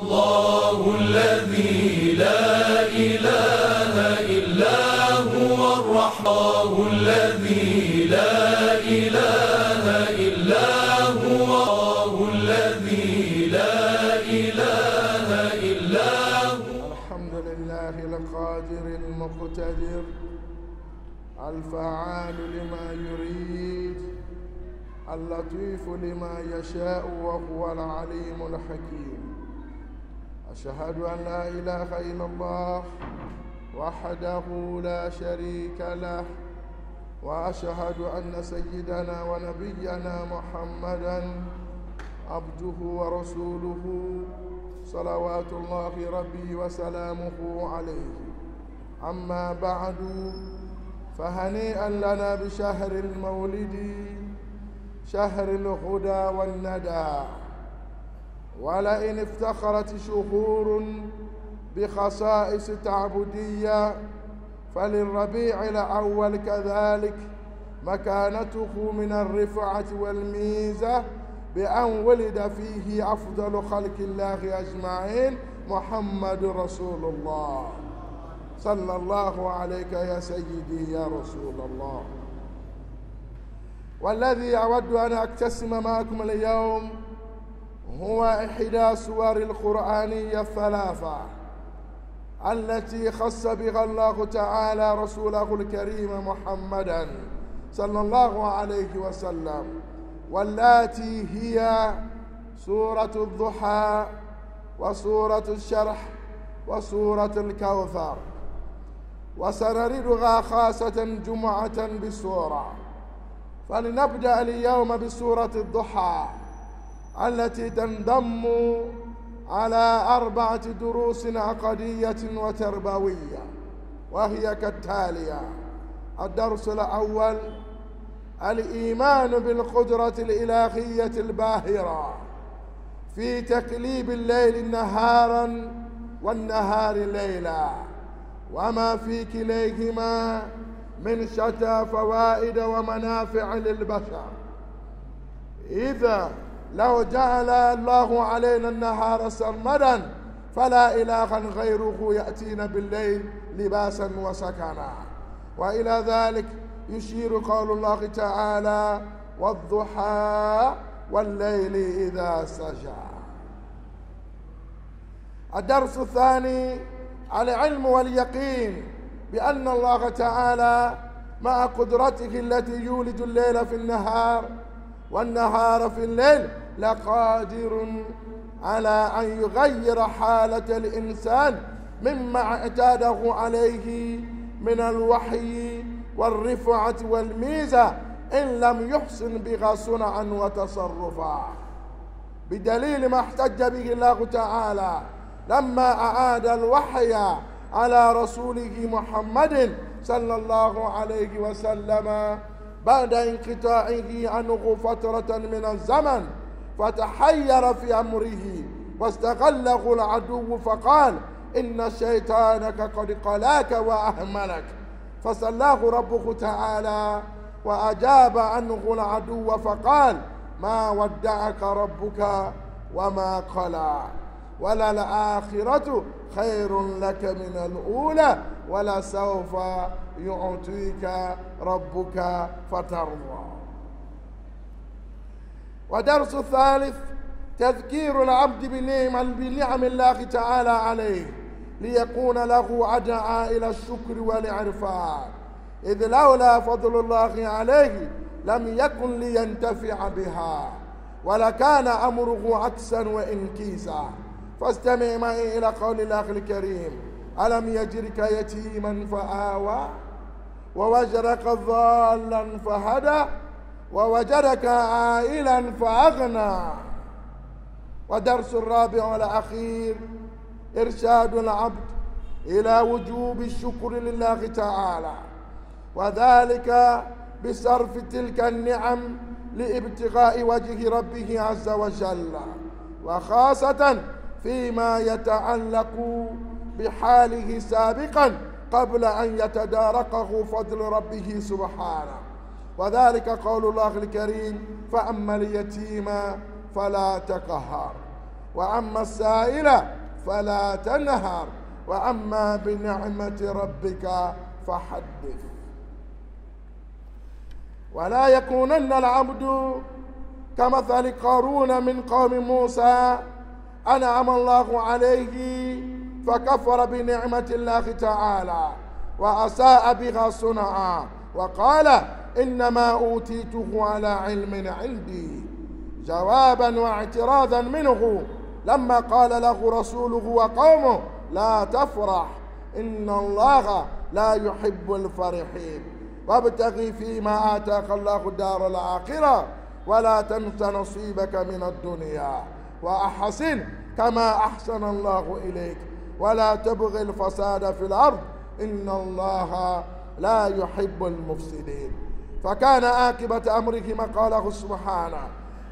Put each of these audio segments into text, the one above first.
الله الذي لا إله إلا هو الرحمن الذي لا إله إلا هو الذي لا إله إلا هو. الحمد لله القادر المقتدر الفعال لما يريد اللطيف لما يشاء وهو العليم الحكيم. أشهد أن لا إله إلا الله وحده لا شريك له، وأشهد أن سيدنا ونبينا محمدًا عبده ورسوله صلوات الله ربي وسلامه عليه. أما بعد، فهنيئا لنا بشهر المولد، شهر الهدى والندى. ولئن افتخرت شهور بخصائص تعبدية فللربيع الأول كذلك مكانته من الرفعة والميزة، بأن ولد فيه أفضل خلق الله أجمعين محمد رسول الله. صلى الله عليك يا سيدي يا رسول الله. والذي أود أن أقتسم معكم اليوم هو إحدى سور القرآنية الثلاثة التي خص بها الله تعالى رسوله الكريم محمدًا صلى الله عليه وسلم، واللاتي هي سورة الضحى وسورة الشرح وسورة الكوثر. وسنردها خاصة جمعة بسورة. فلنبدأ اليوم بسورة الضحى التي تنضم على 4 دروس عقدية وتربوية، وهي كالتالية: الدرس الأول الإيمان بالقدرة الإلهية الباهرة في تقليب الليل نهارا والنهار ليلا، وما في كليهما من شتى فوائد ومنافع للبشر. إذا لو جعل الله علينا النهار سرمدا فلا إله غيره يأتينا بالليل لباسا وسكنا. وإلى ذلك يشير قول الله تعالى: والضحى والليل إذا سجى. الدرس الثاني العلم واليقين بأن الله تعالى مع قدرته التي يولد الليل في النهار والنهار في الليل لقادر على أن يغير حالة الإنسان مما اعتاده عليه من الوحي والرفعة والميزة إن لم يحسن بها صنعا وتصرفا، بدليل ما احتج به الله تعالى لما أعاد الوحي على رسوله محمد صلى الله عليه وسلم بعد انقطاعه عنه فترة من الزمن، فتحير في أمره واستغله العدو فقال: إن شيطانك قد قلاك وأهملك. فسلاه ربه تعالى وأجاب عنه العدو فقال: ما ودعك ربك وما قلى، وللآخرة خير لك من الأولى ولسوف يعطيك ربك فترضى. ودرس الثالث تذكير العبد بنعم الله تعالى عليه ليكون له عدعا إلى الشكر والعرفان، إذ لولا فضل الله عليه لم يكن لينتفع بها، ولكان أمره عكسا وإنكيسا. فاستمع معي إلى قول الله الكريم: ألم يجرك يتيما فآوى ووجدك ضالا فهدى ووجدك عائلا فأغنى. ودرس الرابع والأخير إرشاد العبد إلى وجوب الشكر لله تعالى، وذلك بصرف تلك النعم لابتغاء وجه ربه عز وجل، وخاصة فيما يتعلق بحاله سابقا قبل أن يتداركه فضل ربه سبحانه. وذلك قول الله الكريم: فأما اليتيم فلا تقهر وأما السائل فلا تنهر وأما بنعمة ربك فحدث. ولا يكونن العبد كمثل قارون من قوم موسى أنعم الله عليه فكفر بنعمة الله تعالى وأساء بها صنعا وقال إنما أوتيته على علم عندي، جوابا واعتراضا منه لما قال له رسوله وقومه لا تفرح إن الله لا يحب الفرحين، وابتغي فيما آتاك الله الدار الآخرة ولا تنس نصيبك من الدنيا وأحسن كما أحسن الله إليك ولا تبغ الفساد في الأرض إن الله لا يحب المفسدين. فكان عاقبة أمره ما قاله سبحانه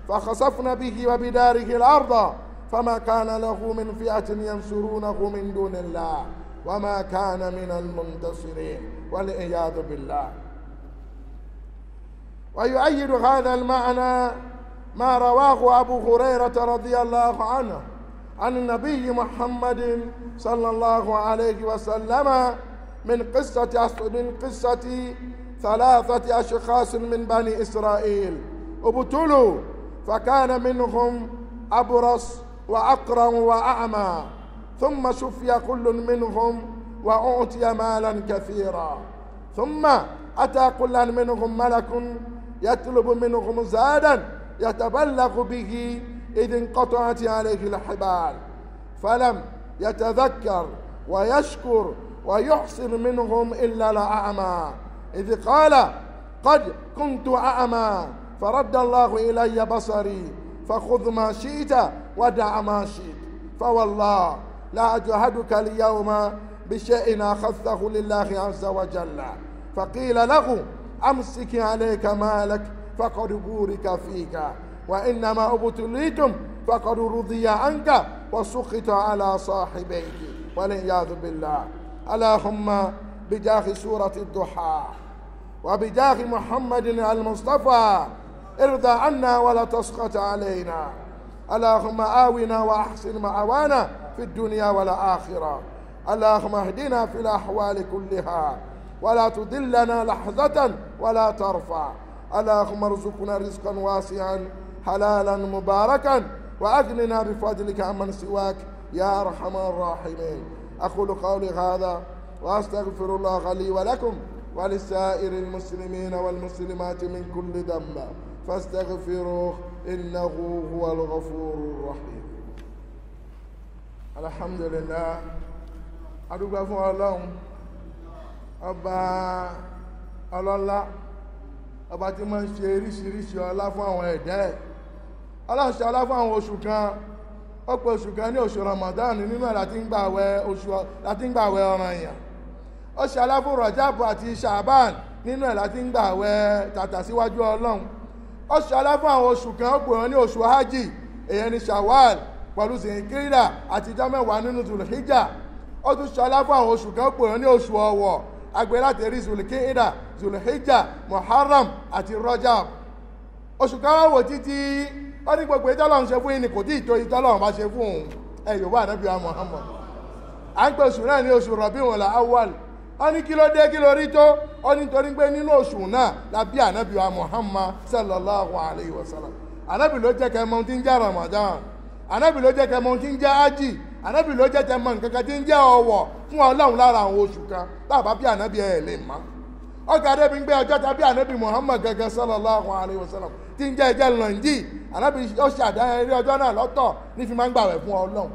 فخسفنا به وبداره الأرض فما كان له من فئة ينصرونه من دون الله وما كان من المنتصرين والعياذ بالله. ويؤيد هذا المعنى ما رواه أبو هريرة رضي الله عنه عن النبي محمد صلى الله عليه وسلم من قصة 3 أشخاص من بني إسرائيل ابتلوا فكان منهم أبرص وأقرن وأعمى، ثم شفي كل منهم وأعطي مالا كثيرا، ثم أتى كل منهم ملك يطلب منهم زادا يتبلغ به إذ انقطعت عليه الحبال، فلم يتذكر ويشكر ويحسن منهم إلا الأعمى، إذ قال قد كنت أعمى فرد الله إلي بصري فخذ ما شئت ودع ما شئت، فوالله لا أجهدك اليوم بشيء أخذته لله عز وجل. فقيل له أمسك عليك مالك فقد بورك فيك، وإنما ابتليتم فقد رضي عنك وسخط على صاحبيك والعياذ بالله. اللهم بجاه سورة الضحى وبجاه محمد المصطفى ارضى عنا ولا تسخط علينا. اللهم آونا وأحسن معوانا في الدنيا والآخرة. اللهم اهدنا في الأحوال كلها ولا تضلنا لحظة ولا ترفع. اللهم ارزقنا رزقا واسعا حلالا مباركا وأغننا بفضلك عمن سواك يا أرحم الراحمين. أقول قولي هذا وأستغفر الله لي ولكم ولسائر المسلمين والمسلمات من كل ذنب فاستغفروه إنه هو الغفور الرحيم. الحمد لله. adúgbò fún Ọlọ́run ọba ọlọ́lá, ọba tí máa ń ṣe oríṣiríṣi ọlá fún àwọn ẹ̀dá ẹ̀. Ọlọ́run ṣe ọlá fún àwọn oṣù kan, ó pè oṣù kan ní oṣù Ramadan, nínú ẹ̀ láti ń gbààwẹ̀ ọ̀ranyàn. Ó ṣe ọlá fún Rajab àti Shaban, nínú ẹ̀ láti ń gbààwẹ̀ tàtà síwájú Ọlọ́run. Ó ṣe ọlá fún àwọn oṣù kan, ó pè wọ́n ní oṣù hajj, èyàn ní Shawwal pẹ̀lú Zilhijja àti ọjọ́ mẹ́wàá nínú Zulhijja. Ó tún ṣe ọlá fún àwọn oṣù kan, ó pè wọ́n ní oṣù Ọ̀wọ̀, agbé láti rí Zulqa'dah, Zulhijja, Muharram àti Rajab. Oṣù kan wá wò títí ó ní gbogbo ìtọ́lọ́run ṣe fún yín ni kò tí ì tó ìtọ́lọ́run bá ṣe fún òun. Yorùbá Ànábì wa Muhammad à ń pè oṣù náà ní oṣù Rabiul Awwal. Ó ní kí ló dé, kí ló rí tó? Ó ní torí pé nínú oṣù náà la bí Ànábì wa Muhammad sallallahu alayhi wa sallam. Ànábì ló jẹ́ kẹ́ mọ̀ tí ń jẹ́ Ramadan, Ànábì ló jẹ́ kẹ́ mọ̀ tí ń jẹ́ ájì, Ànábì ló jẹ́ kẹ́ mọ̀ nǹkan kan tí ń jẹ́ ọ̀wọ̀ fún Ọlọ́run lára àwọn oṣù kan tàbá bí Ànábì ẹ̀ lè mọ̀. Ọkà débi ń gbé ọjọ́ tàbí Ànábì Muhammad gẹ́gẹ́ sallallahu alayhi wa sallam tí ń jẹ́ ẹjẹ́ lọ́njì. Ànábì ó ṣe àdáyẹrí ọjọ́ náà lọ́tọ̀ ní fi máa ń gbàwẹ̀ fún Ọlọ́run.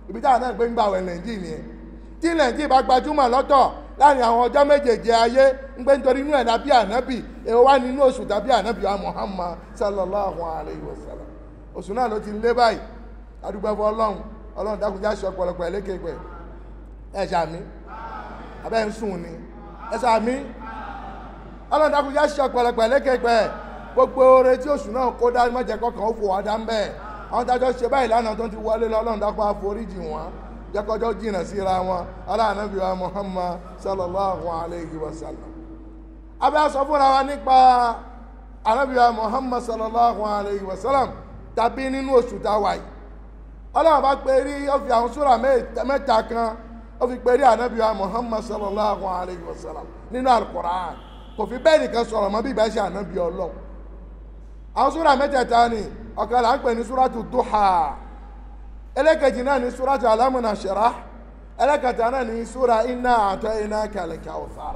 Ibi táwọn náà gbé ń gbàwẹ̀ lẹ́njì nìyẹn. Tí lẹ́njì bá gbajúmọ̀ lọ́tọ̀ láàrin àwọn ọjọ́ méjèèjì ayé ń gbé nítorí inú ẹ̀ dàbí Ànábì, èwo wá nínú oṣù tàbí Ànábì wa Muhammad sallallahu alayhi wa sallam. Oṣù náà ló ti lé báyìí. Adúgbò fún Ọlọ́run, Ọlọ́run dákun já ṣe ọ̀pọ̀lọpọ̀ ẹlẹ́kẹ̀ẹ́pẹ̀. Ẹ ṣàmì abẹ́ ń sùn ni, ẹ ṣàmì. Ọlọ́run dákun já ṣe ọ̀pọ̀lọpọ̀ ẹlẹ́kẹ̀ẹ́pẹ̀. Gbogbo oore tí oṣù náà kó dá mọ́jẹ kọkàn ó fò wá dá ń bẹ́ẹ̀. Àwọn tájọ́ ṣe báyìí lánàá tó ti wọlé lọ, Ọlọ́run dákun àforíjì wọn, jẹ́kọjọ́ jìnà síra wọn. Ànábì wa Muhammad sallallahu alayhi wa sallam. Abẹ́ sọ fúnra wa nípa Ànábì wa Muhammad sallallahu alayhi wa sallam tàbí nínú oṣù táwà yìí. ọlọ́run bá pè rí ó fi àwọn súra mẹ́ta kan ó fi pè rí ànábì wa Muhammad sallallahu alayhi wa sallam nínú al-Qur'an kò fi bẹ́ẹ̀ nìkan sọ̀rọ̀ mọ́ bí ìbá ṣe ànábì ọlọ́run àwọn súra mẹ́tẹ̀ẹ̀ta ni ọ̀kan là ń pè ní súratu Duha ẹlẹ́kẹ̀jì náà ní súratu Alam Nashrah ẹlẹ́kẹta náà ní súra Inna A'tainaka al-Kawthar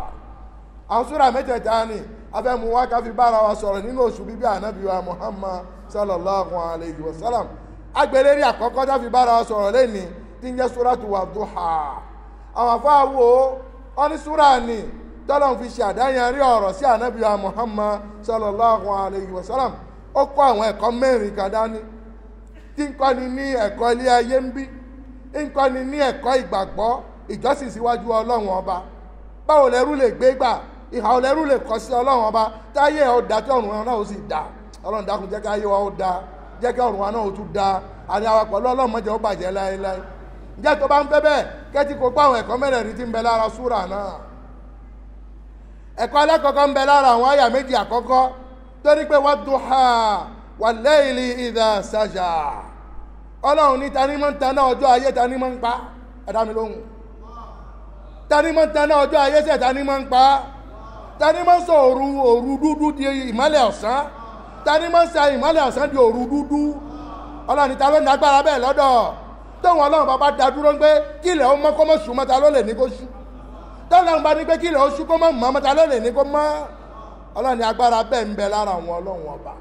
àwọn súra mẹ́tẹ̀ẹ̀ta ni afẹ́mu wá ká fi bára wa sọ̀rọ̀ nínú oṣù bíbí ànábì wa Muhammad sallallahu alayhi wa sallam agbèlérí àkọ́kọ́ tá fi bára wa sọ̀rọ̀ lẹ́ni tí ń jẹ́ súratu Wadduha àwọn afáwo wọn ní súra ni tọ́lọ́n fi ṣe àdáyanrí ọ̀rọ̀ sí ànábì wa Muhammad sallallahu alayhi wa sallam ó kọ́ àwọn ẹ̀kọ́ mẹ́rin kan dání tí ń kọ́ni ní ẹ̀kọ́ ilé ayé ń bí ń kọ́ni ní ẹ̀kọ́ ìgbàgbọ́ ìjọsìn síwájú ọlọ́run ọba báwo lẹ́rú lè gbé gbà ìhà lẹ́rú lè kọ́ sí ọlọ́run ọba táyé ọ̀dà tí ọ̀run náà ó sì dá ọlọ́run dákun jẹ́ káyé wa ó dá jẹ́ kí ọ̀run wa náà ó tún dá àní àwọn pẹ̀lú ọlọ́run mọ́jẹ́ ó bàjẹ́ láéláé ǹjẹ́ tó bá ń fẹ́ bẹ́ẹ̀ kẹ́tí kó gbọ́ àwọn ẹ̀kọ́ mẹ́rẹ̀ẹ̀rin tí ń bẹ lára súrà náà ẹ̀kọ́ alákọ̀ọ́kọ́ ń bẹ lára àwọn àyà méjì àkọ́kọ́ torí pé Wadduha wal-layli idha saja ọlọ́run ní tani mọ́ ń taná ọjọ́ ayé tani mọ́ ń pa ẹ̀dá mi lóhùn tani mọ́ ń taná ọjọ́ ayé sẹ̀ tani mọ́ ń pa tani mọ́ ń sọ òru dúdú di ìmọ́lẹ̀ ọ̀sán tani mọ́ ń sa ìmọ́lẹ̀ ọ̀sán di òru dúdú ọlọ́run ní ta ló ní agbára bẹ́ẹ̀ lọ́dọ̀ tóun ọlọ́run bàbá da dúró ń gbé kílẹ̀ ó mọ́ kó mọ́ sùn mọ́ta ló lè ní kó sùn tọ́lọ́run bá ní pé kílẹ̀ ó sùn kó mọ́ mọ́ mọ́ta ló lè ní kó mọ́ ọlọ́run ní agbára bẹ́ẹ̀ ń bẹ lára àwọn ọlọ́run ọba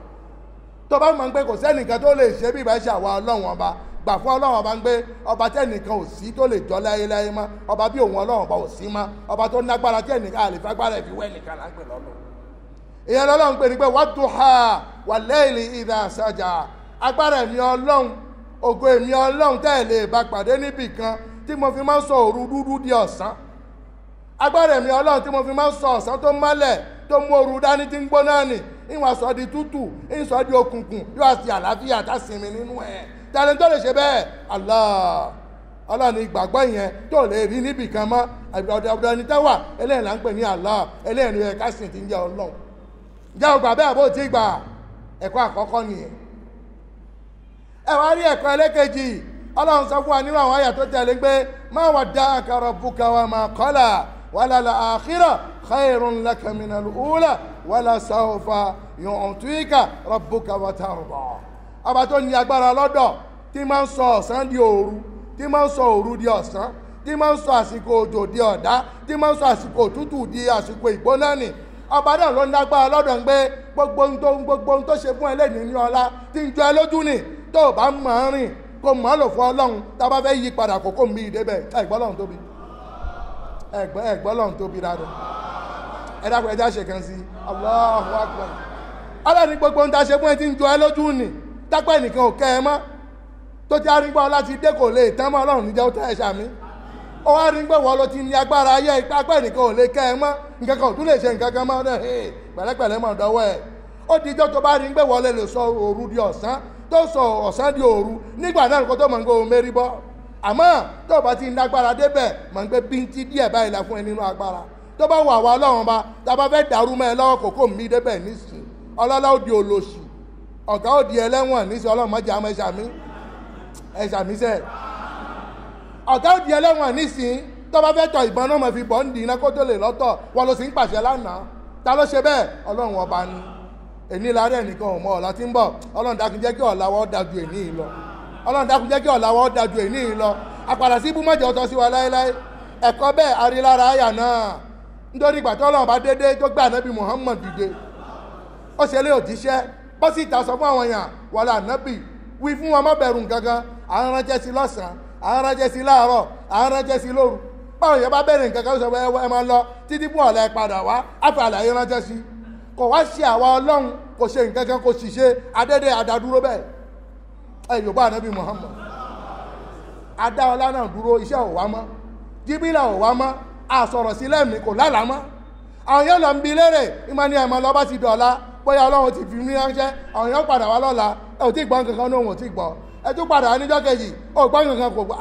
tó bá mọ̀ ń pé kò sẹ́nìkan tó lè ṣe bí ìbá ṣe àwa ọlọ́run ọba gbà fún ọlọ́run ọba ń gbé ọba tẹ́nìkan ò sí tó lè jọ láyéláyé mọ́ ọba bí òun ọlọ́run ọba ò sí mọ́ ọba tó nágbára tẹ́nìkan àlefagbára ìfi wẹ́ nìkan là ń pè lọ́lọ́ ìyẹn lọ́lọ́run pè ní pé Wadduha wal-layli idha saja agbára ẹ̀mí ọlọ́run ògo ẹ̀mí ọlọ́run tẹ́ ẹ̀ lè bá pàdé níbì kan tí mo fi máa ń sọ òru dúdú di ọ̀sán agbára ẹ̀mí ọlọ́run tí mo fi máa ń sọ ọ̀sán tó mọ́lẹ̀ tó mú òru dání tí ń gbóná nì ìwọ̀n sọ di tútù ìsọ di òkùnkùn yóò àti àlàáfíà tá sinmi nínú ẹ̀ tẹ̀lé tó lè ṣe bẹ́ẹ̀ Allah ọlọ́run ìgbàgbọ́ yẹn tó lè rí níbì kan mọ́ ọ̀dọ̀ ẹni tẹ́wà eléyìí là ń pè ní Allah eléyìí ni ẹ̀ka sìn ti ń jẹ́ ọlọ́run ǹjẹ́ o gbà bẹ́ẹ̀ bó ti gbà ẹ̀kọ́ àkọ́kọ́ nìyẹn ẹ wá rí ẹ̀kọ́ ẹlẹ́kejì ọlọ́run sọ fún wa nínú àwọn àyà tó tẹ̀lé pé ma wadda'aka rabbuka wa ma qala walal akhirah khayrun laka minal ula wala sawfa yu'tika rabbuka watarda ọba tó ní agbára lọ́dọ̀ tí máa ń sọ ọ̀sán di òru tí máa ń sọ òru di ọ̀sán tí máa ń sọ àsìkò òjò di ọ̀dá tí máa ń sọ àsìkò òtútù di àsìkò ìgbóná nì ọba náà ló ní agbára lọ́dọ̀ ń gbé gbogbo ohun tó ṣe fún ẹlẹ́ni ní ọlá tí ń jọ ẹ lójú nì tó o bá mọ̀ ọ́n rìn kó mọ̀ ọ́ lò fún ọlọ́run tá a bá fẹ́ yí padà kókó mi ìdébẹ̀ ẹ̀gbọ́n lọ́run tóbi ẹ̀gbọ́n lọ́run tóbi dáadáa ẹ dákun ẹja ṣe kan sí Allahu Akbar ọlọ́ni gbogbo ń ta ṣe fún ẹ tí ń jọ ẹ lójú nì tápẹ́ nìkan ò kẹ́ ẹ mọ́ tó ti arígbọ́ láti dé kò lè tán mọ́ ọlọ́run níjẹ́ ó tẹ́ ẹ ṣàmì ó wá rí gbọ́ wọ́n ló ti ní agbára ayé tápẹ́ nìkan ò lè kẹ́ ẹ mọ́ nǹkan kan ò tún lè ṣe nǹkan kan mọ́ pẹ̀lẹ́pẹ̀lẹ́ mọ̀ dọ́wọ́ ẹ̀ ó dijọ́ tó bá rí gbé wọlé lè sọ òru di ọ̀sán tó sọ ọ̀sán di òru nígbà náà kó tó mọ̀ ń gbé omi mérí bọ́ àmọ́ tó bá ti ní agbára débẹ̀ mọ̀ ń gbé bíntí díẹ̀ báyìí la fún ẹ nínú agbára tó bá wà wá ọlọ́run bá tá a bá fẹ́ dàrú mọ́ ẹ lọ́wọ́ kókó mi débẹ̀ nísìn ọlọ́lá ó di olóṣì ọ̀gá ó di ẹlẹ́wọ̀n nísìn ọlọ́run mọ́jà àmọ́ ẹ̀ṣàmí sẹ́ ọ̀gá ó di ẹlẹ́wọ̀n nísìn tó bá fẹ́ tọ ìbọn náà mọ̀ fi bọ́ ń dì iná kó tó lè lọ́tọ̀ wọn ló sì ń pàṣẹ lánàá ta ló ṣe bẹ́ẹ̀ ọlọ́run ọba ni èní láàárẹ̀ nìkan ò mọ ọ̀la tí ń bọ̀ ọlọ́run dákun jẹ́ kí ọ̀la wọ́n dájú èní yìí lọ ọlọ́run dákun jẹ́ kí ọ̀la wọ́n dájú èní yìí lọ àpàdà sí ibùmọ̀jẹ̀ ọ̀tọ̀ sí wa láéláé ẹ̀kọ́ bẹ́ẹ̀ arílára àyà náà nítorí ìgbà tó ọlọ́run bá dédé tó gbé ànábì Muhammad dìde ó ṣe lé òjíṣẹ́ bọ́ sí ìta sọ fún àwọn èèyàn wọlé ànábì wí fún wọn má bẹ̀rù nǹkankan à ń ránṣẹ́ sí lọ́sàn-án à ń ránṣẹ́ sí láàárọ̀ à ń ránṣẹ́ sí lóru báwọn èèyàn bá bẹ̀rẹ̀ nǹkankan sọ ẹ máa lọ títí fún ọ̀la ẹ padà wá àfi àlàyé ránṣẹ́ sí kò wá ṣe àwa ọlọ́run kò ṣe nǹkankan kò sì ṣe adédé adádúró bẹ́ẹ̀ ẹ yóò bá ànábì Muhammad adáọlá náà dúró iṣẹ́ ò wá mọ́ jíbílà ò wá mọ́ àsọ̀rọ̀ sí lẹ́mìí kò lálàá mọ́ àwọn yóò lọ ń bi léèrè ìmọ̀ ní ẹ̀mọ́ lọ́ba ti dọ̀la bóyá ọlọ́run ti fi mí ránṣẹ́ àwọn yóò padà wá lọ́la ẹ ò tí gbọ́ nǹkan kan ní òun ò tí gbọ́ ẹ tún padà wá níjọ́ kejì ó gbọ́ nǹkan kò gbọ́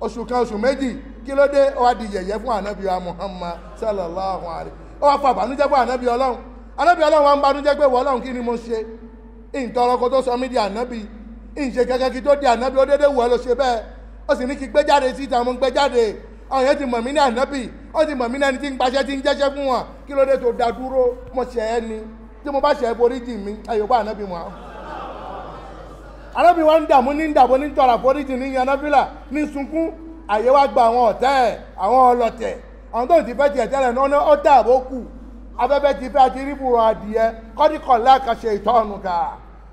oṣù kan oṣù méjì kí ló dé ó wá di yẹ̀yẹ́ fún ànábì wa Muhammad sallallahu alaihi ó wá fa àbánújẹ́ fún ànábì ọlọ́run wa ń banújẹ́ pé wọ́n ọlọ́run kí ni mo ṣe ìtọ́rọ kó tó sọ mí di ànábì ìṣe kẹ́kẹ́ kí tó di ànábì ó dédé wù ẹ́ ló ṣe bẹ́ẹ̀ ó sì ní kí gbé jáde síta mo ń gbé jáde àwọn yẹn ti mọ̀ mí ní ànábì ó ti mọ̀ mí ní ẹni tí ń gbaṣẹ́ tí ń jẹ́ṣẹ́ fún wọn kí ló dé tó da dúró mo ṣẹ̀ ẹ́ ni tí mo bá ṣẹ̀ ẹ́ borí jì mí ẹ̀yọ́ bá ànábì mọ́ ànábì wa ń dààmú ní dàbò ní tọrọ àforíjì ní yanáfílà ní sunkún àyè wa gba àwọn ọ̀tẹ́ ẹ̀ àwọn ọlọ́tẹ̀ àwọn tó ti fẹ́ tiẹ̀ tẹ́lẹ̀ náà ó dàbò kù afẹ́fẹ́ ti fẹ́ àti ríbùrọ̀ adìyẹ kọ́díkọ̀ lákàṣe ìtọ́nù ká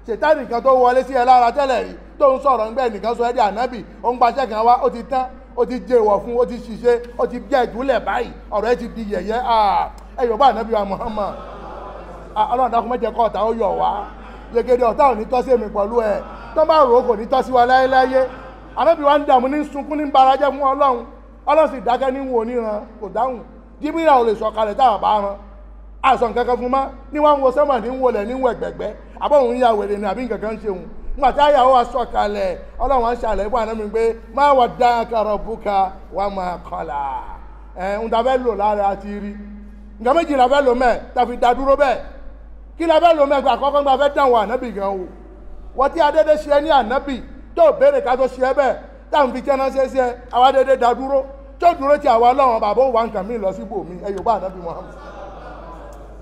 ṣètá nìkan tó wọlé sí ẹ lára tẹ́lẹ̀ rí tó ń sọ̀rọ̀ ńgbẹ́ nìkan sọ ẹ́ di ànábì ó ń gbaṣẹ́ kan wá ó ti tán ó ti jẹ ìwọ̀ fún ó ti ṣiṣẹ́ ó ti jẹ́ ìdúlẹ̀ báyìí ọ̀rọ̀ ẹ ti di yẹ̀yẹ́ ẹ yọ̀ bá ànábì wa Muhammad ọlọ́run dákun mẹ́jẹ kọ́ ọ̀tá ó yọ̀ wá yegede ọ̀tá ò ní tọ́ sí èmi pẹ̀lú ẹ̀ tó bá rò ó kò ní tọ́ sí wa láyéláyé ànábì wa ń dààmú ní sunkún ní barajẹ́ fún ọlọ́run ọlọ́run sì dákẹ́ ní wo níran kò dáhùn Jíbírìlù ò lè sọ̀kalẹ̀ táwọn bá ran àìsàn kankan fún ma ní wọ́n ń wo sẹ́mọ̀ ní wọlé ní wẹ̀gbẹ̀gbẹ́ àbọ̀hún ya wèrè ní àbí nǹkan ṣe òun nígbà tí àyàwó wa sọ̀kalẹ̀ ọlọ́run á ṣàlẹ̀ fún àná mi pé má wà dá karọ̀ búka wà máa kọlà ń ta fẹ́ lò lára àti rí nǹkan méjì la fẹ́ lò mẹ́ ta fi da dúró bẹ́ẹ̀ kí la fẹ́ lò mẹ́ gba àkọ́kọ́ gba fẹ́ dàn wọ ànábì gan o wọ́n tí adédé ṣe ní ànábì tó béèrè ká tó ṣe bẹ́ẹ̀ táwọn fi kẹ́ná ṣe ṣe àwa dédé da dúró tó dúró ti àwa ọlọ́run bàbá ó wà nǹkan mí lọ síbò mi ẹ yóò bá ànábì Muhammad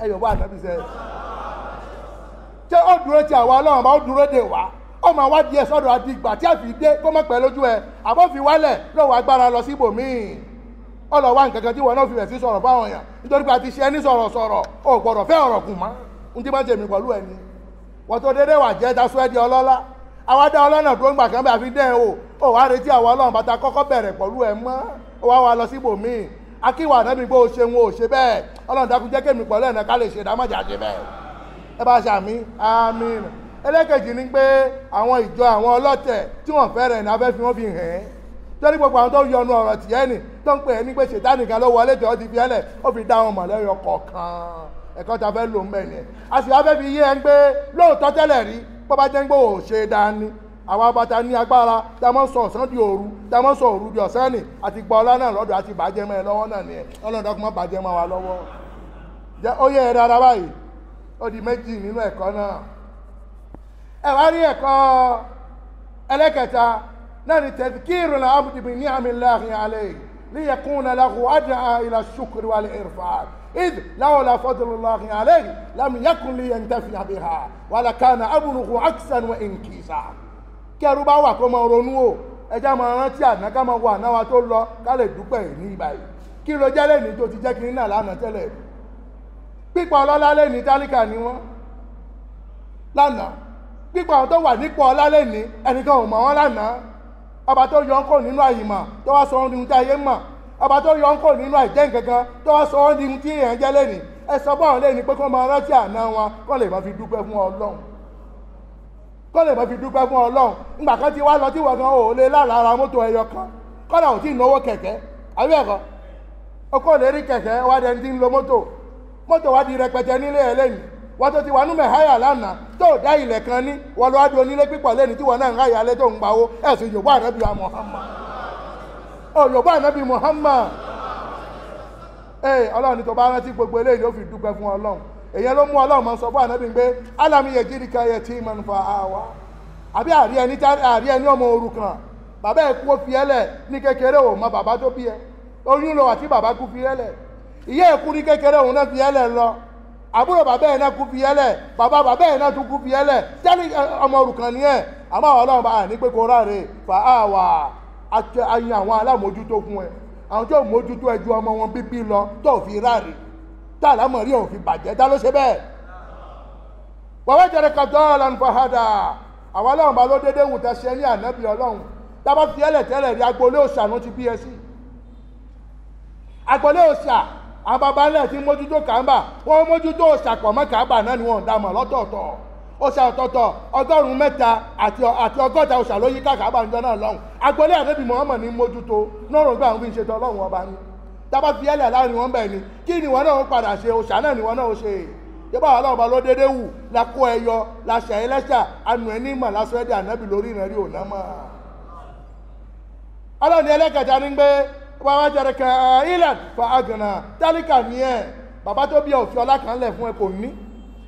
ẹyọ bá ànábì sẹ ṣé ó dúró ti àwa ọlọ́run bá ó dúró dè wá ó máa wá díẹ̀ sọ́dọ̀ àti ìgbà tí a fi dé kó mọ̀ pẹ́ lójú ẹ àbọ̀ fi wálẹ̀ lọ́wọ́ agbára lọ sí ibòmíì ó lọ wá nǹkan kan tí wọn náà fi rẹ̀ sí sọ̀rọ̀ fáwọn èèyàn nítorí pé a ti ṣe ẹni sọ̀rọ̀ ó gbọ́dọ̀ fẹ́ ọ̀rọ̀ kù mọ́ n tí máa ń tèmi pẹ̀lú ẹni wọ́n tó dédé wà jẹ́ dasú ẹ́ di ọlọ́lá àwa dá ọlọ́nà tó ń gbà kan bá fi dẹ́ o wá retí àwa ọlọ́run bàtà kọ́kọ́ bẹ̀rẹ̀ pẹ̀lú ẹ mọ́ ó wá wa lọ sí ibòmíì akíwà ànábì gbé o ṣe wọn ò ṣe bẹ́ẹ̀ ọlọ́run dákun jẹ́ kémi pẹ̀lú ẹ̀nà ká lè ṣe ìdámọ̀jà ṣe bẹ́ẹ̀ ẹ bá ṣàmì àmín ẹlẹ́kẹ̀jì ni pé àwọn ìjọ àwọn ọlọ́tẹ̀ tí wọ́n fẹ́rẹ̀ ní abẹ́ fi wọ́n fi hàn ẹ́ torí gbogbo àwọn tó yọnu ọ̀rọ̀ tìyẹ́ nì tó ń pè é ní pé ṣètánì kan ló wọlé tí wọ́n ti fi ẹ́lẹ̀ ó fi dá wọn mọ̀lẹ́yọ kọ̀ọ̀kan ẹ̀kọ́ ta fẹ́ lò ń bẹ̀ ni a sì wá fẹ́ fi yé ẹ ń gbé lóòótọ́ tẹ́lẹ̀ rí bó bá jẹ́ ń gbé ò ṣe dání àwọn abata ní agbára tá a mọ́ sọ ọ̀sán di òru tá a mọ́ sọ òru di ọ̀sán nì àti gbọ́ ọlá náà lọ́dọ̀ àti bàjẹ́ mọ́ ẹ lọ́wọ́ náà ni ẹ ọlọ́dọ̀ kọ́ mọ́ bàjẹ́ mọ́ wa lọ́wọ́ jẹ́ ó yẹ ẹ rárá báyìí ó di méjì nínú ẹ̀kọ́ náà ẹ wá rí ẹ̀kọ́ ẹlẹ́kẹta náà ni tadhkirul abdi bi ni'amillahi alayhi liyakuna lahu ad'a ila shukri wal irfan إذ لولا فضل الله عليه لم يكن لينتفع بها ولكان أمره عكسا وإنكسا kẹrù bá wà kó máa ronú o ẹjá máa rántí àná ká máa wo àná wa tó lọ ká lè dúpẹ́ ní ìbáyìí kí ló jẹ́ lẹ́ni tó ti jẹ́ kí nínà lánàá tẹ́lẹ̀ pípa ọlọ́lá lẹ́ni tálíkà ni wọ́n lánàá pípa àwọn tó wà nípò ọlá lẹ́ni ẹnìkan ò mọ̀ wọ́n lánàá ọba tó yọ ń kò nínú àyìmọ̀ tó wá sọ ohun tí ayé mọ̀ ọba tó yọ ń kò nínú àìjẹ́ nǹkankan tó wá sọ ohun tí èèyàn jẹ́ lẹ́ni ẹ sọ bọ́ọ̀ lẹ́ni pé kó máa rántí àná wọn kó lè máa fi dúpẹ́ fún Ọlọ́run kọ́ lè mọ́ fi dúpẹ́ fún Ọlọ́run nígbà kan ti wá lọ tí wọ́n gan ò lè lára mọ́tò ẹyọ kan kọ́nà ò tí ì náwó kẹ̀kẹ́ àbí ẹ̀kọ́ ó kọ́ lè rí kẹ̀kẹ́ wá dẹni tí ń lo mọ́tò wá di rẹpẹtẹ nílé ẹ lẹ́yìn wọ́n tó ti wà nú mẹ́háyà lánàá tó dá ilẹ̀ kan ní wọ́n lọ́wọ́ di onílé pípọ̀ lẹ́ni tí wọ́n náà ń ráyà lẹ́ tó ń gbawó ẹ̀sùn Yorùbá ànábì Muhammad Yorùbá ànábì Muhammad Ọlọ́run ní tó bá rántí gbogbo eléyìí ló fi dúpẹ́ fún Ọlọ́run èyàn ló mú Ọlọ́run mọ́ sọ fún ànábì pé alam yajidika yatiman fa awa àbí àrí ẹni ọmọ òrukàn bàbá ẹ̀ kú ó fi ẹlẹ̀ ní kékeré ò mọ bàbá tó bí ẹ oyún lọ àti bàbá kú fi ẹlẹ̀ ìyá ẹ̀ kú ní kékeré òun náà fi ẹlẹ̀ lọ àbúrò bàbá ẹ̀ náà kú fi ẹlẹ̀ bàbá ẹ̀ náà tún kú fi ẹlẹ̀ tẹ́lẹ̀ ọmọ òrukàn ni ẹ̀ àmọ́ Ọlọ́run bá ní pé kó ráre fa awa ayin àwọn alámòjútó fún ẹ àwọn tó mójútó ẹ ju ọmọ wọn bíbí lọ tó fi ráre táàlámọ̀ rí òun fi bàjẹ́ dá ló ṣe bẹ́ẹ̀ wọ́wọ́ jẹ́rẹ́ kàtọ́ ọlọ́run fọ́hádà àwọn ọlọ́run bá ló dédé wù tẹ́ṣẹ́ ní ànábì Ọlọ́run tábà fi ẹlẹ̀ tẹ́lẹ̀ rí agbolé òṣà ló ti bí ẹ sí agbolé òṣà àwọn baba ńlẹ̀ tí mójútó kàńbà wọ́n mójútó òṣà pọ̀ mọ́ kàńbà náà ni wọ́n ń dámọ̀ lọ́tọ̀ọ̀tọ̀ òṣà ọ̀tọ̀ọ̀tọ̀ 300 àti 100 òṣà ló yí kàńbà níjọ́ náà lọ́hùn agbolé ànábì Muhammad ní mójútó lọ́rùn gbà ń fi ṣètò Ọlọ́run ọba ní tábà fi ẹlẹ̀ láàrin wọn bẹ̀ ni kí ni wọn náà ń padà ṣe òṣà náà ni wọn náà ń ṣe yọba Ọlọ́run bá ló dédé wù lakó ẹyọ laṣà ẹlẹ́ṣà anù ẹ nímọ̀ lásán ẹ̀dẹ̀ ànábì lórí ìrìnàrí òná mọ́ Ọlọ́run ní ẹlẹ́kẹta ní pé wọ́n wá jẹrẹ kan ilẹ̀ fa agànà tálíkà ní ẹ̀ bàbá tó bí ẹ òfin ọlá kan lẹ̀ fún ẹ kò ní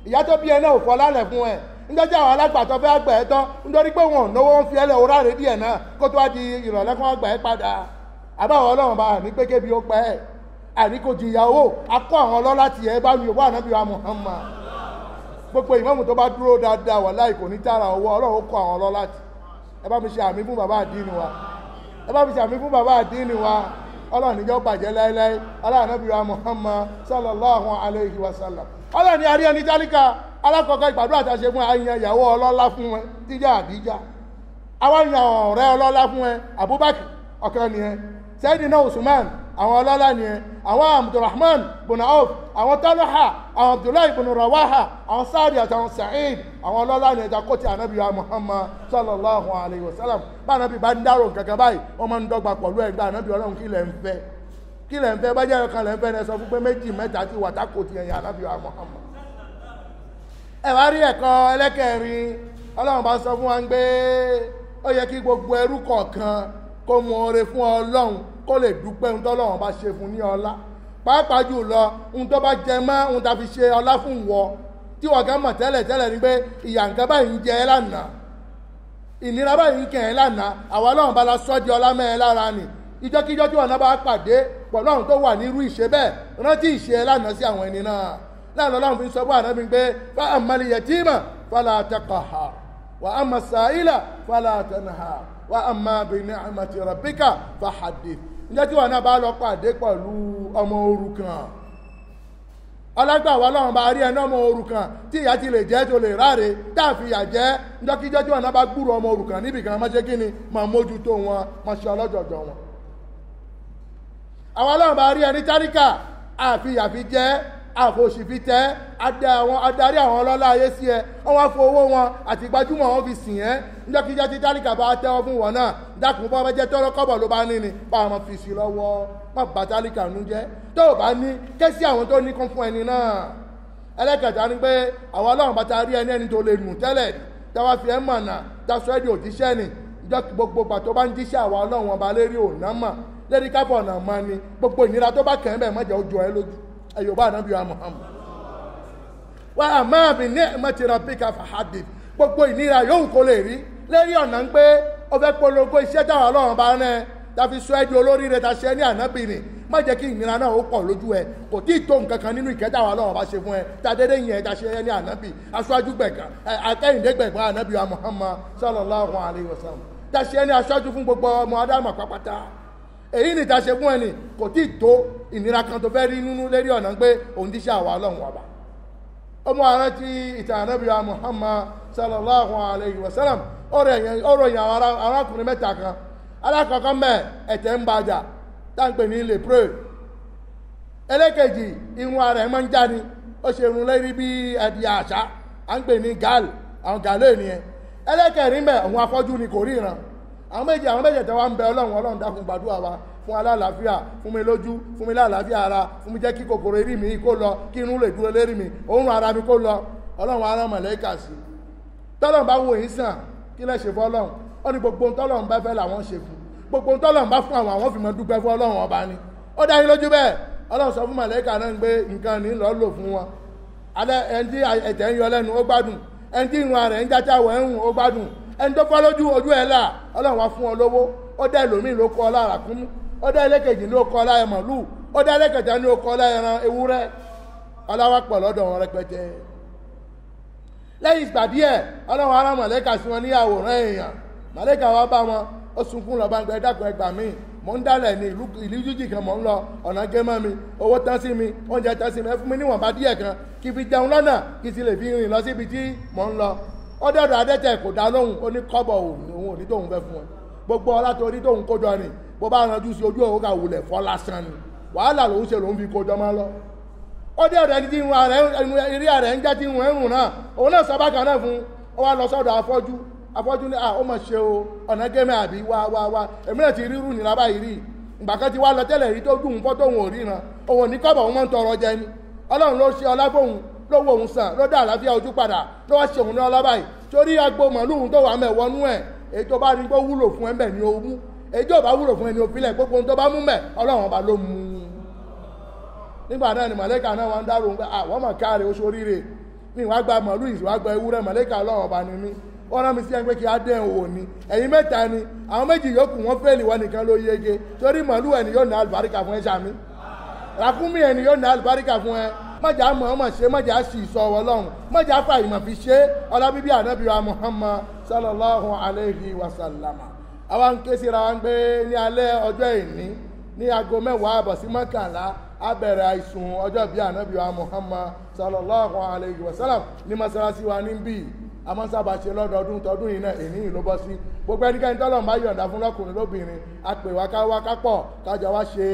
ìyá tó bí ẹ náà òfin ọlá lẹ̀ fún ẹ níjọ́ tí àwọn alágbàtọ́ fẹ́ gbà ẹ́ tán nítorí pé wọn ò náwó ń fi ẹlẹ́ òráre díẹ̀ náà kó tó wá di ìrọ̀lẹ́ kan gbà ẹ́ padà àbáwọ̀ ọlọ́run bá ní pé kébi ó pẹ́ ẹ̀ àní kò jìyà owó akọ́ àwọn ọlọ́lá ti ẹ̀ bá mi òwò ànábì wa Muhammad gbogbo ìmáàmù tó bá dúró dáadáa wàláhì kò ní tààrà owó ọlọ́run kọ́ àwọn ọlọ́lá ti ẹ bá mi ṣe àmì fún bàbá àdínì wa ẹ bá mi ṣe àmì fún bàbá àdínì wa ọlọ́run níjọ́ bàjẹ́ láíláí ànábì wa Muhammad sallallahu alayhi wa sallam ọlọ́run ní arí ẹni tálíkà alákọ̀ọ́kọ́ ìgbàdúrà tá a ṣe fún àyàn ìyàwó ọlọ́lá fún ẹ tíjà àdíjà àwọn èèyàn ọ̀rẹ́ ọlọ́lá fún ẹ Abubakar ọ̀kan nìyẹn Sayyidina Usman àwọn ọlọ́lá nìyẹn àwọn Abdurrahman bin Auf àwọn Talha àwọn Abdullahi bin Rawaha àwọn Sa'd àtàwọn Sa'id àwọn ọlọ́lá nìyẹn ta kó ti ànábì wa Muhammad sallallahu alayhi wa sallam bá ànábì bá ń dárò kankan báyìí wọ́n máa ń dọ́gba pẹ̀lú ẹgbẹ́ ànábì ọlọ́run kí lẹ̀ ń fẹ́ bá jẹ́ ọ̀kan lẹ̀ ń fẹ́ ní ẹ sọ fún pé méjì mẹ́ta ti wà tákò ti ẹ̀yìn ànábì wa Muhammad ẹ wá rí ẹ̀kọ́ ẹlẹ́kẹ̀rin ọlọ́run bá sọ fún wa ń gbé ó yẹ kí gbogbo ẹrú kọ̀ọ̀kan kó mọ oore fún ọlọ́run kó lè dúpẹ́ ohun tọ́lọ́run bá ṣe fún ní ọlá pàápàá jùlọ ohun tó bá jẹ mọ́ ohun tá fi ṣe ọlá fún wọ tí wọ́n gán mọ̀ tẹ́lẹ̀ ni pé ìyà nǹkan báyìí ń jẹ ẹ́ lánàá ìnira báyìí ń kẹ̀ ẹ́ lánàá àwa ọlọ́run bá la sọ́ di ọlá mẹ́ ẹ lára nì ìjọ́kíjọ́ tí wọn náà bá pàdé pẹ̀lú àwọn tó wà nírú ìṣe bẹ́ẹ̀ rántí ìṣe ẹ lánàá sí àwọn ẹni náà láàrín ọlọ́run fi sọ fún ànábì pé fa ammal yatima fala taqhar wa amma sa'ila fala tanhar wa amma bi ni'mati rabbika fahaddith ǹjẹ́ tí wọ́n náà bá lọ pàdé pẹ̀lú ọmọ òrukàn ọlọ́gbàwọ́ ọlọ́run bá rí ẹni ọmọ òrukàn tí ìyá ti lè jẹ́ tó lè ráre táàfìyà jẹ́ ǹjọ́kíjọ́ tí wọ́n náà bá gbúrò ọmọ òrukàn níbìkan má ṣe kí ni máa mójútó wọn máa ṣe ọlọ́jọ̀jọ̀ wọn àwọn ọlọ́run bá rí ẹni táríkà àfihàfi jẹ́ àfòsì fi tẹ́ adarí àwọn ọlọ́lá ayé sí ẹ wọ́n wá fún owó wọn àti gbajúmọ̀ wọn fi sìn ẹ́ níjọ́kíjọ́ tí táríkà bá tẹ́wọ́ fún wọn náà dákun bọ́ jẹ́ tọ́rọ kọ́bọ̀ ló bá ní ni bá wọn fi sí lọ́wọ́ má bá táríkà nú jẹ́ tó o bá ní ké sí àwọn tó ní kún fún ẹni náà ẹlẹ́kẹ̀ta ni pé àwọn ọlọ́run bá ta rí ẹni tó lè nù tẹ́lẹ̀ táwa fi ẹ́ mọ̀nà dáṣọ ẹ́ di òjíṣẹ́ ni ìjọ gbogbo pàtó bá ń jíṣẹ́ àwọn ọlọ́run ọba lérí òná mọ̀ lérí kábọ̀ ọ̀nà mọ́ ni gbogbo ìnira tó bá kẹ́ bẹ́ẹ̀ mọ́jẹ́ ojú ẹ lójú ẹ̀yọ́ bá ànábì wa Muhammad wa amma bi ni'mati rabbika fahaddith gbogbo ìnira yóò kó lè rí lérí ọ̀nà ń pé ó fẹ́ polongo iṣẹ́ táwọn ọlọ́run bá rán ẹ tàfi sọ ẹ́ di olórí rẹ̀ ta ṣe ní ànábì ni má jẹ́ kí ìnira náà ó pọ̀ lójú ẹ kò tí ì tó nǹkan kan nínú ìkẹ́ táwọn ọlọ́run bá ṣe fún ẹ ta dédé yẹn ta ṣe ní ànábì aṣáájú gbẹ̀gàn akẹ́yìndé gbẹ̀gbọ́n ànábì wa Muhammad sallallahu alayhi wa sallam ta ṣe ní aṣáájú fún gbogbo ọmọ Ádámù pápátá èyí ni ta ṣe fún ẹni kò tí ì tó ìnira kan tó fẹ́ rí nínú lérí ọ̀nà pé òun ti ṣe àwa ọlọ́run ọba ọmọ ààrẹ ti ìtàn ànábì wa Muhammad sallallahu alayhi wa sallam ọ̀rọ̀ yẹn àwọn arákùnrin mẹ́ta kan alákọ̀ọ́kọ́ mẹ́ ẹ̀tẹ̀ ń bàjà táǹpẹ̀ ní lèprè ẹlẹ́kẹ̀jì irun ara ẹ̀ máa ń jáni ó ṣe irun lérí bí ẹ̀dì àṣà à ń pè ní gal àwọn gàlẹ́ ènìyàn ẹlẹ́kẹ̀rin mẹ́ òun afọ́jú ni kò ríran àwọn méjèèjì wa ń bẹ ọlọ́run dákun gbàdúrà wa fún alálàáfíà fún mi lójú fún mi lálàáfíà ara fún mi jẹ́ kí kòkòrò eré mi kó lọ kí irun lè dúró lérí mi òórùn ara mi kó lọ ọlọ́run ara mọ̀lẹ́kà sí tọ́lọ́run bá wo yín sàn kí lẹ́ ṣe fún ọlọ́run ó ní gbogbo tọ́lọ́run bá fẹ́ làwọn ṣe fún gbogbo tọ́lọ́run bá fún àwọn fi mọ́ dúpẹ́ fún ọlọ́run ọba ni ó dá yín lójú bẹ́ẹ̀ ọlọ́run sọ fún mọ̀lẹ́kà náà ń gbé nǹkan ní lọ́ọ́ lò fún wọn alẹ́ ẹni tí ẹ̀jẹ̀ ń yọ lẹ́nu ó gbádùn ẹni tí irun ara ẹ̀ ń jájáwọ̀ ẹ̀ ń rùn ó gbádùn ẹni tó fọ́ lójú ojú ẹ̀ là ọlọ́run wá fún ọ lówó ó dá ẹlòmíì ló kọ́ ọ lára kún ó dá ẹlẹ́kẹ̀jì ló kọ́ ọ lára màlúù ó dá ẹlẹ́kẹ̀jì ló kọ́ ọ lára ẹran ewúrẹ́ ọlọ́wà pọ̀ lọ́dọ̀ wọn rẹpẹtẹ lẹ́yìn ìgbà díẹ̀ ọlọ́run ará mọ̀lẹ́kà sí wọn ní àwòrán èèyàn mọ̀lẹ́kà wá bá wọn ó sunkún lọ bá ń gbẹ dákun ẹgbà míì mò ń dálẹ̀ ní ìlú jíjì kan mò ń lọ ọ̀nà gẹ́mọ́ mi owó tán sí mi oúnjẹ tán sí mi ẹ fún mi níwọ̀nba díẹ̀ kan kí fi jẹun lọ́nà kí sì lè fi rìn lọ síbi tí mò ń lọ ó dọ̀dọ̀ adẹ́tẹ̀ kò dá lóhùn ó ní kọ́bọ̀ òun ò ní tóun fẹ́ fún ẹ gbogbo ọlá tó rí tóun kójọ ni bó bá ranjú sí ojú òun kà wulẹ̀ fọ́ lásán ni wàhálà lòun ṣe lòun fi kójọ máa lọ ó dé ọ̀dọ̀ ẹni tí eré rẹ̀ ń jẹ́ tí irun ẹ̀rùn náà òun náà sọ bákan náà fún ó wá lọ sọ́dọ̀ afọ́jú ní ó mọ̀ ṣe o ọ̀nà gẹ́mẹ́ àbí wá èmi náà ti rírù nìlá báyìí rí ìgbà kan ti wá lọ tẹ́lẹ̀ rí tó dùn fọ́ tóun ò ríran òun ní kọ́bọ̀ òun mọ́ ń tọrọ jẹ ni ọlọ́run ló ṣe ọlá fóun ló wo òun sàn ló dá àlàáfíà ojú padà ló wá ṣe òun ní ọlá báyìí torí agbo màlúù tó wà mẹ́wọ́nú ẹ̀ èyí tó bá rí pé wúlò fún ẹ̀mẹ̀ ni ó mú èyí tó bá wúlò fún ẹni òfilẹ̀ gbogbo tó bá mú mẹ́ ọlọ́run ọba ló mú nígbà náà ni màlẹ́kà náà wọ́n ń dárò ń pẹ́ àwọn mọ̀ káàrẹ̀ oṣù oríire mi wá gba màálù ìṣòwò àgbà ewúrẹ́ màlẹ́kà ọlọ́run ọba ni mí wọ́n rán mi sí ẹni pé kí á dẹ̀ òwò ni ẹ̀yin mẹ́ta ni àwọn méjì yòókù wọ́n fẹ́ẹ̀lì wọn nìkan ló yege torí màálù ẹni yóò ní àlùbáríkà fún ẹ sàmí ràkúnmí ẹni yóò ní àlùbáríkà fún ẹ mọ̀jà mọ̀ọ́mọ̀ ṣe mọ̀jà sì sọ ọlọ́run mọ̀jà fàyìmọ̀ fi ṣe ọlábíbí ànábì wa Muhammad sallallahu alayhi wa sallam àwa ń ké síra wa ń gbé ní alẹ́ ọjọ́ ìní ní aago 10 àbọ̀ sí 11 a bẹ̀rẹ̀ àìsùn ọjọ́ bí ànábì wa Muhammad sallallahu alayhi wa sallam ní mọ́sálásí wa níbí àmọ́ sábà ṣe lọ́dọọdún tọdún yìí náà èyí ló bọ́ sí gbogbo ẹnikẹ́ni tọ́lọ̀ máa yọ̀ǹda fún lọ́kùnrin lóbìnrin a pè wá ká wá kápọ̀ kájọ wá ṣe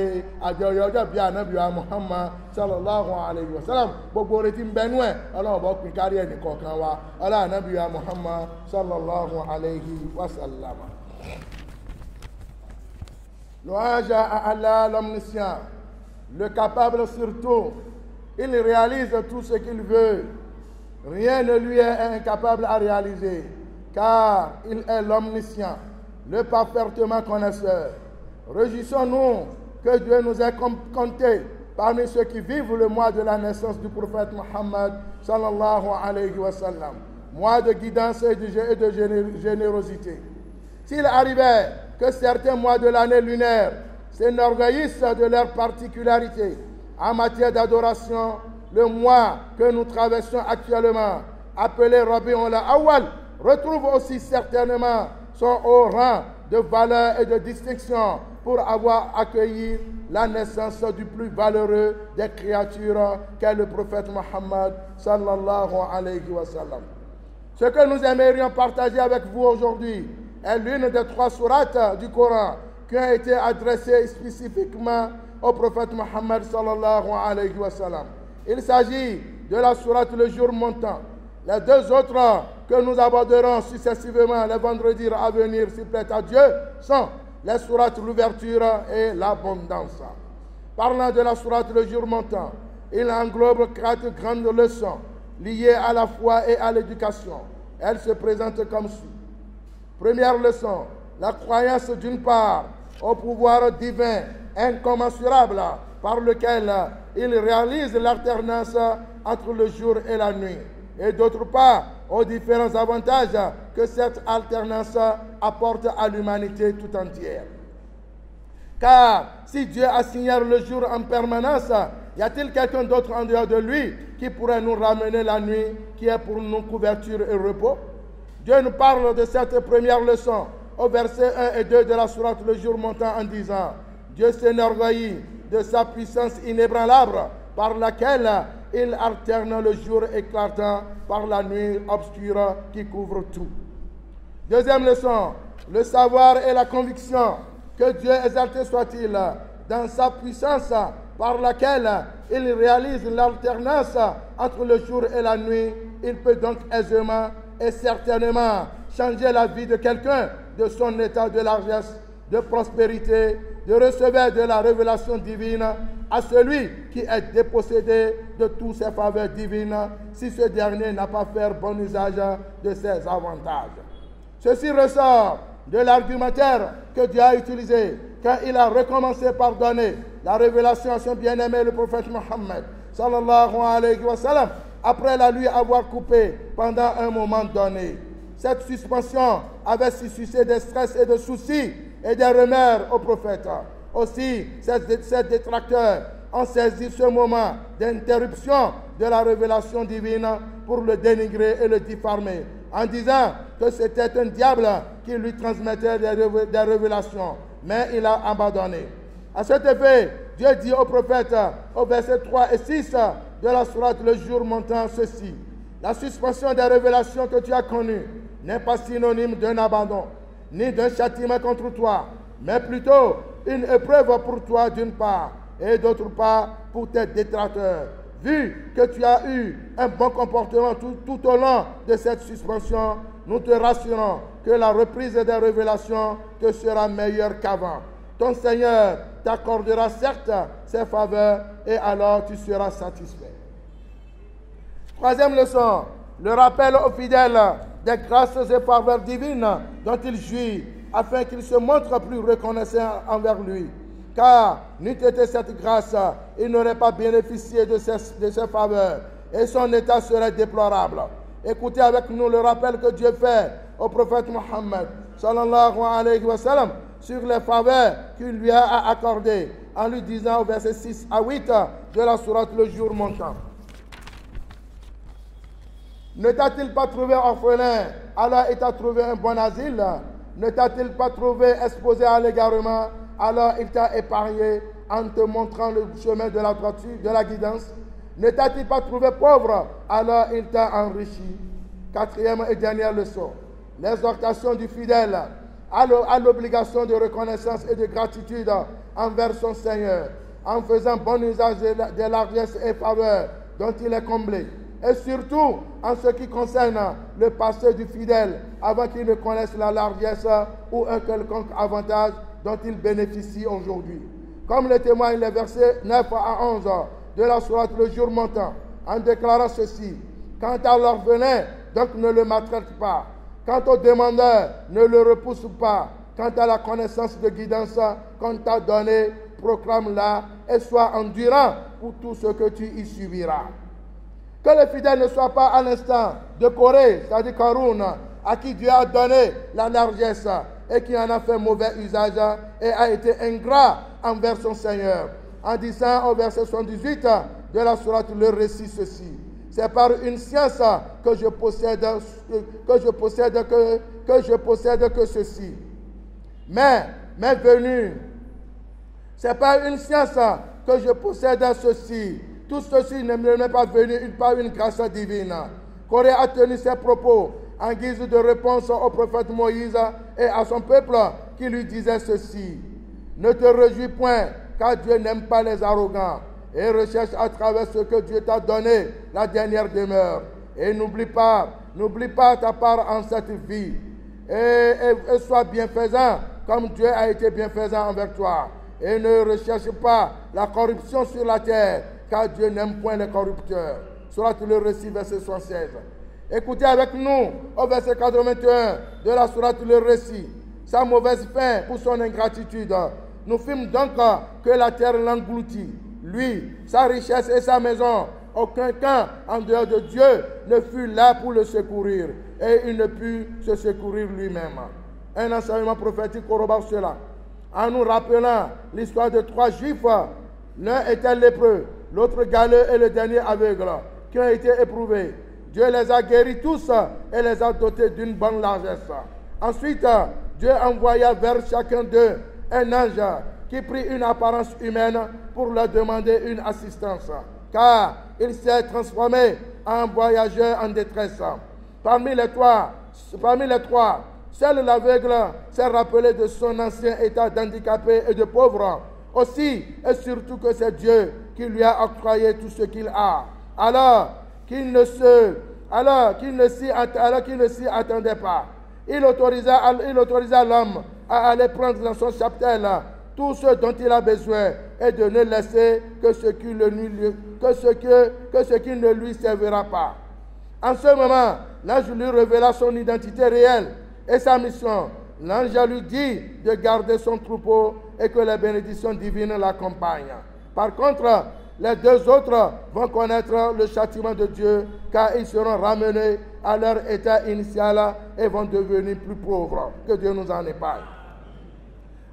àjọyọ̀ ọjọ́ bí ànábì wa Muhammad sallallahu alayhi wa sallam gbogbo oore tí ń bẹnú ẹ̀ ọlọ́run bọ́ pín kárí ẹnì kọ̀ọ̀kan wa ọlá ànábì wa Muhammad sallallahu alayhi wa sallam. Louange à Allah l'omniscient, le capable sur tout, il réalise tout ce qu'il veut. Rien ne lui est incapable à réaliser, car il est l'omniscient, le parfaitement connaisseur. Réjouissons-nous que Dieu nous ait comptés parmi ceux qui vivent le mois de la naissance du prophète Mohammed sallallahu alayhi wa sallam, mois de guidance et de générosité. S'il arrivait que certains mois de l'année lunaire s'enorgueillissent de leur particularité en matière d'adoration, le mois que nous traversons actuellement, appelé Rabiul Awwal, retrouve aussi certainement son haut rang de valeur et de distinction pour avoir accueilli la naissance du plus valeureux des créatures qu'est le prophète Mohammed sallallahu alayhi wa sallam. Ce que nous aimerions partager avec vous aujourd'hui est l'une des 3 sourates du Coran qui ont été adressées spécifiquement au prophète Mohammed sallallahu alayhi wa sallam. Il s'agit de la sourate le jour montant. Les 2 autres que nous aborderons successivement les vendredis à venir, s'il plaît à Dieu, sont les sourates l'ouverture et l'abondance. Parlant de la sourate le jour montant, il englobe 4 grandes leçons liées à la foi et à l'éducation. Elles se présentent comme suit. Première leçon, la croyance d'une part au pouvoir divin incommensurable par lequel il réalise l'alternance entre le jour et la nuit, et d'autre part aux différents avantages que cette alternance apporte à l'humanité tout entière. Car si Dieu assigne le jour en permanence, y a-t-il quelqu'un d'autre en dehors de lui qui pourrait nous ramener la nuit qui est pour nous couverture et repos? Dieu nous parle de cette première leçon au verset 1 et 2 de la sourate le jour montant en disant: Dieu s'enorgueillit de sa puissance inébranlable par laquelle il alterne le jour éclatant par la nuit obscure qui couvre tout. Deuxième leçon, le savoir et la conviction que Dieu exalté soit-il dans sa puissance par laquelle il réalise l'alternance entre le jour et la nuit. Il peut donc aisément et certainement changer la vie de quelqu'un de son état de largesse, de prospérité, de recevoir de la révélation divine à celui qui est dépossédé de toutes ses faveurs divines si ce dernier n'a pas fait bon usage de ses avantages. Ceci ressort de l'argumentaire que Dieu a utilisé quand il a recommencé par donner la révélation à son bien-aimé le prophète Mohammed sallallahu alayhi wa sallam après la lui avoir coupé pendant un moment donné. Cette suspension avait suscité des stress et des soucis et des remords au prophète. Aussi, ces détracteurs ont saisi ce moment d'interruption de la révélation divine pour le dénigrer et le diffamer, en disant que c'était un diable qui lui transmettait des révélations, mais il a abandonné. À cet effet, Dieu dit au prophète, au verset 3 et 6 de la sourate le jour montant ceci: la suspension des révélations que tu as connues n'est pas synonyme d'un abandon, ni d'un châtiment contre toi, mais plutôt une épreuve pour toi d'une part, et d'autre part pour tes détracteurs. Vu que tu as eu un bon comportement tout au long de cette suspension, nous te rassurons que la reprise des révélations te sera meilleure qu'avant. Ton Seigneur t'accordera certes ses faveurs et alors tu seras satisfait. Troisième leçon, le rappel aux fidèles des grâces et faveurs divines dont il jouit, afin qu'il se montre plus reconnaissant envers lui. Car n'eût été cette grâce, il n'aurait pas bénéficié de ses faveurs. et son état serait déplorable. Écoutez avec nous le rappel que Dieu fait au prophète Mohammed sallallahu alayhi wa sallam sur les faveurs qu'il lui a accordées en lui disant au verset 6 à 8 de la sourate Le Jour montant. Ne t'a-t-il pas trouvé orphelin, alors il t'a trouvé un bon asile? Ne t'a-t-il pas trouvé exposé à l'égarement, alors il t'a épargné en te montrant le chemin de la droiture, de la guidance? Ne t'a-t-il pas trouvé pauvre, alors il t'a enrichi? Quatrième et dernière leçon, l'exhortation du fidèle à l'obligation de reconnaissance et de gratitude envers son Seigneur, en faisant bon usage des largesses et faveurs dont il est comblé, et surtout en ce qui concerne le passé du fidèle avant qu'il ne connaisse la largesse ou un quelconque avantage dont il bénéficie aujourd'hui. Comme le témoignent les versets 9 à 11 de la sourate Le Jour montant, en déclarant ceci: quant à l'orphelin, donc ne le maltraite pas. Quant au demandeur, ne le repousse pas. Quant à la connaissance de guidance qu'on t'a donnée, proclame-la et sois endurant pour tout ce que tu y subiras. Que le fidèle ne soit pas à l'instant de Corée, c'est-à-dire Karoun, à qui Dieu a donné la largesse et qui en a fait mauvais usage et a été ingrat envers son Seigneur. En disant au verset 78 de la sourate Le Récit ceci: c'est par une science que je possède que ceci. Mais m'est venu, c'est par une science que je possède ceci. Tout ceci ne m'est pas venu par une grâce divine. Corée a tenu ses propos en guise de réponse au prophète Moïse et à son peuple qui lui disait ceci: ne te réjouis point, car Dieu n'aime pas les arrogants, et recherche à travers ce que Dieu t'a donné la dernière demeure. Et n'oublie pas ta part en cette vie, et sois bienfaisant comme Dieu a été bienfaisant envers toi. Et ne recherche pas la corruption sur la terre, car Dieu n'aime point les corrupteurs. Sourate Le Récit, verset 76. Écoutez avec nous au verset 81 de la sourate Le Récit. Sa mauvaise fin pour son ingratitude. Nous fîmes donc que la terre l'engloutit. Lui, sa richesse et sa maison. Aucun en dehors de Dieu ne fut là pour le secourir. Et il ne put se secourir lui-même. Un enseignement prophétique corrobore cela, en nous rappelant l'histoire de 3 Juifs. L'un était lépreux, l'autre galeux et le dernier aveugle, qui ont été éprouvés. Dieu les a guéris tous et les a dotés d'une bonne largesse. Ensuite, Dieu envoya vers chacun d'eux un ange qui prit une apparence humaine pour leur demander une assistance, car il s'est transformé en voyageur en détresse. Parmi les trois, seul l'aveugle s'est rappelé de son ancien état d'handicapé et de pauvre. Aussi et surtout que c'est Dieu qui lui a octroyé tout ce qu'il a, alors qu'il ne s'y attendait pas. Il autorisa l'homme à aller prendre dans son cheptel tout ce dont il a besoin et de ne laisser que ce qui ne lui servira pas. En ce moment, l'ange lui révéla son identité réelle et sa mission. L'ange lui dit de garder son troupeau et que les bénédictions divines l'accompagnent. Par contre, les 2 autres vont connaître le châtiment de Dieu, car ils seront ramenés à leur état initial et vont devenir plus pauvres. Que Dieu nous en épargne.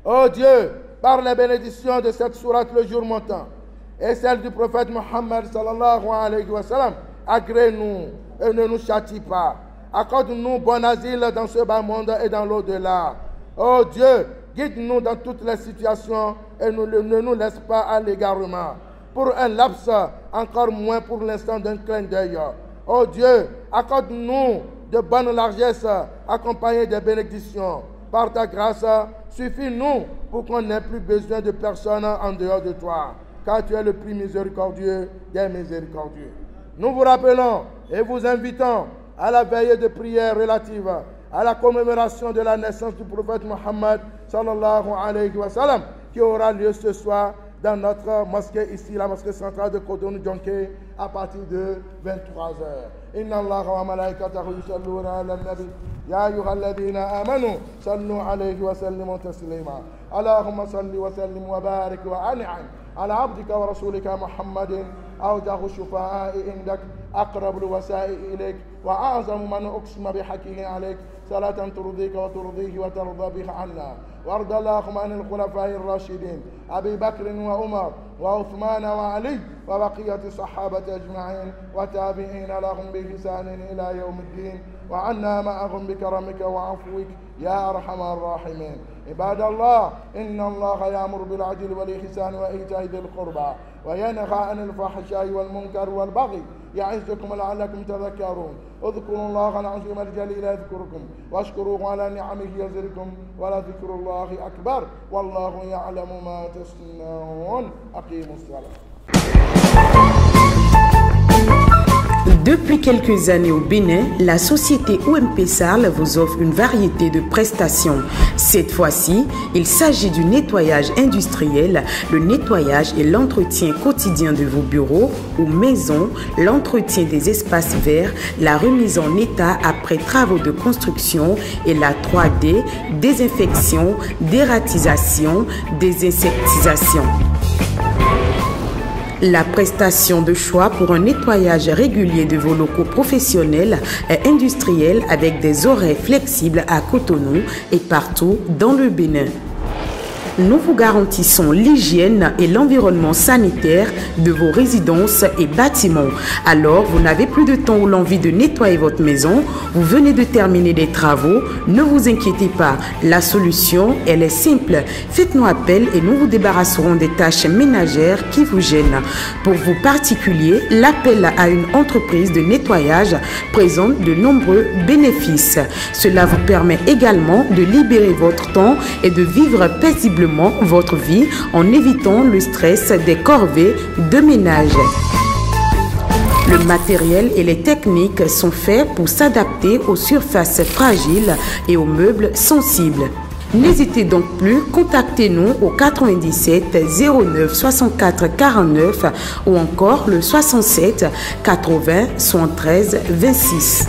Oh Dieu, par les bénédictions de cette sourate Le Jour montant et celle du prophète Mohammed sallallahu alayhi wa sallam, agrée-nous et ne nous châtie pas. Accorde-nous bon asile dans ce bas monde et dans l'au-delà. Oh Dieu, guide-nous dans toutes les situations et ne nous laisse pas à l'égarement. Pour un laps, encore moins pour l'instant d'un clin d'œil. Oh Dieu, accorde-nous de bonnes largesses accompagnées de bénédictions. Par ta grâce, suffis-nous pour qu'on n'ait plus besoin de personne en dehors de toi, car tu es le plus miséricordieux des miséricordieux. Nous vous rappelons et vous invitons à la veillée de prière relative à la commémoration de la naissance du prophète Mohammed sallallahu alayhi wa sallam, qui aura lieu ce soir dans notre mosquée ici, la mosquée centrale de Cotonou-Djonké, à partir de 23h. Inna Allah wa malaikatahu yusalluna ala nabi ya ayyuhalladhina amanu sallu alayhi wa sallimu taslima. Allahumma salli wa sallim wa barik wa an'am ala abdika wa rasulika Muhammadin awdahu shufa'i indak أقرب الوسائل إليك وأعظم من أقسم بحقه عليك صلاة ترضيك وترضيه وترضى بها عنا. وارض اللهم عن الخلفاء الراشدين أبي بكر وعمر وعثمان وعلي وبقية الصحابة أجمعين وتابعين لهم بإحسان إلى يوم الدين وعنا معهم بكرمك وعفوك يا أرحم الراحمين. عباد الله إن الله يأمر بالعدل والإحسان وإيتاء ذي القربى وينهى عن الفحشاء والمنكر والبغي يعظكم لعلكم تذكرون. اذكروا الله العظيم الجليل يذكركم واشكروه على نعمه يزدكم ولذكر الله أكبر والله يعلم ما تصنعون. أقيموا الصلاة. Depuis quelques années au Bénin, la société OMP Sarl vous offre une variété de prestations. Cette fois-ci, il s'agit du nettoyage industriel, le nettoyage et l'entretien quotidien de vos bureaux ou maisons, l'entretien des espaces verts, la remise en état après travaux de construction et la 3D, désinfection, dératisation, désinsectisation. La prestation de choix pour un nettoyage régulier de vos locaux professionnels et industriels avec des horaires flexibles à Cotonou et partout dans le Bénin. Nous vous garantissons l'hygiène et l'environnement sanitaire de vos résidences et bâtiments. Alors, vous n'avez plus de temps ou l'envie de nettoyer votre maison, vous venez de terminer des travaux, ne vous inquiétez pas, la solution, elle est simple. Faites-nous appel et nous vous débarrasserons des tâches ménagères qui vous gênent. Pour vous particuliers, l'appel à une entreprise de nettoyage présente de nombreux bénéfices. Cela vous permet également de libérer votre temps et de vivre paisiblement votre vie en évitant le stress des corvées de ménage. Le matériel et les techniques sont faits pour s'adapter aux surfaces fragiles et aux meubles sensibles. N'hésitez donc plus, contactez-nous au 97 09 64 49 ou encore le 67 80 73 26.